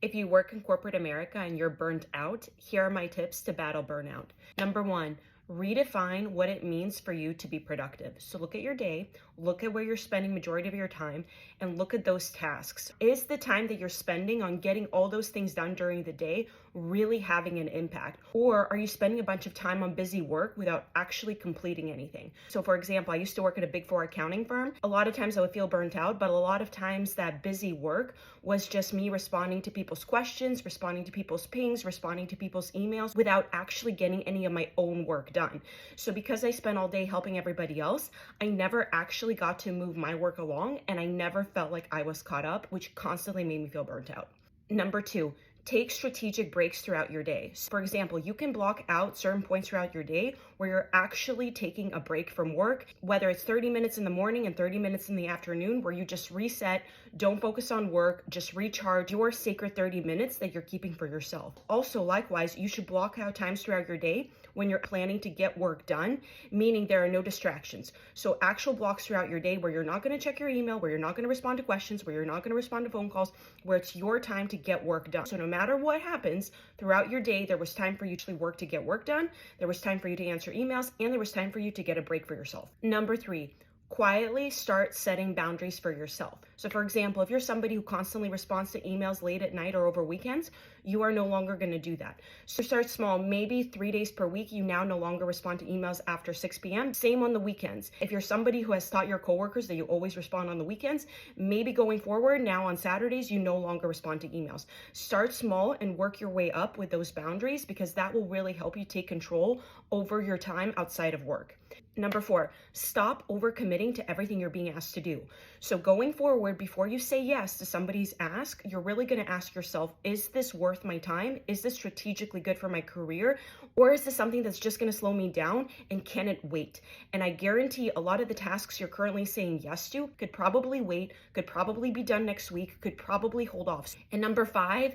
If you work in corporate America and you're burnt out, here are my tips to battle burnout. Number one, redefine what it means for you to be productive. So look at your day, look at where you're spending majority of your time, and look at those tasks. Is the time that you're spending on getting all those things done during the day really having an impact? Or are you spending a bunch of time on busy work without actually completing anything? So for example, I used to work at a Big Four accounting firm. A lot of times I would feel burnt out, but a lot of times that busy work was just me responding to people's questions, responding to people's pings, responding to people's emails without actually getting any of my own work done. So because I spent all day helping everybody else, I never actually got to move my work along, and I never felt like I was caught up, which constantly made me feel burnt out. Number two, take strategic breaks throughout your day. So for example, you can block out certain points throughout your day where you're actually taking a break from work, whether it's 30 minutes in the morning and 30 minutes in the afternoon, where you just reset, don't focus on work, just recharge your sacred 30 minutes that you're keeping for yourself. Also, likewise, you should block out times throughout your day when you're planning to get work done, meaning there are no distractions. So actual blocks throughout your day where you're not going to check your email, where you're not going to respond to questions, where you're not going to respond to phone calls, where it's your time to get work done. So no matter what happens throughout your day, there was time for you to work to get work done, there was time for you to answer emails, and there was time for you to get a break for yourself. Number three, quietly start setting boundaries for yourself. So for example, if you're somebody who constantly responds to emails late at night or over weekends, you are no longer going to do that. So start small, maybe 3 days per week, you now no longer respond to emails after 6 p.m. Same on the weekends. If you're somebody who has taught your coworkers that you always respond on the weekends, maybe going forward, now on Saturdays, you no longer respond to emails. Start small and work your way up with those boundaries, because that will really help you take control over your time outside of work. Number four, stop overcommitting to everything you're being asked to do. So going forward, before you say yes to somebody's ask, you're really going to ask yourself, is this worth my time? Is this strategically good for my career? Or is this something that's just going to slow me down, and can it wait? And I guarantee a lot of the tasks you're currently saying yes to could probably wait, could probably be done next week, could probably hold off. And number five,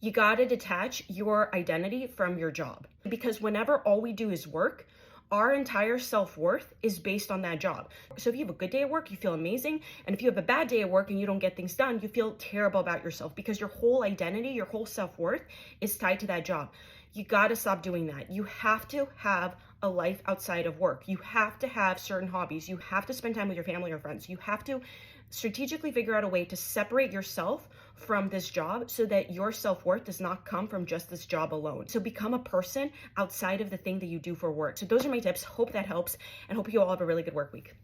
you got to detach your identity from your job, because whenever all we do is work, our entire self-worth is based on that job. So if you have a good day at work, you feel amazing. And if you have a bad day at work and you don't get things done, you feel terrible about yourself, because your whole identity, your whole self-worth is tied to that job. You got to stop doing that. You have to have a life outside of work. You have to have certain hobbies. You have to spend time with your family or friends. You have to strategically figure out a way to separate yourself from this job so that your self-worth does not come from just this job alone. So become a person outside of the thing that you do for work. So those are my tips. Hope that helps, and hope you all have a really good work week.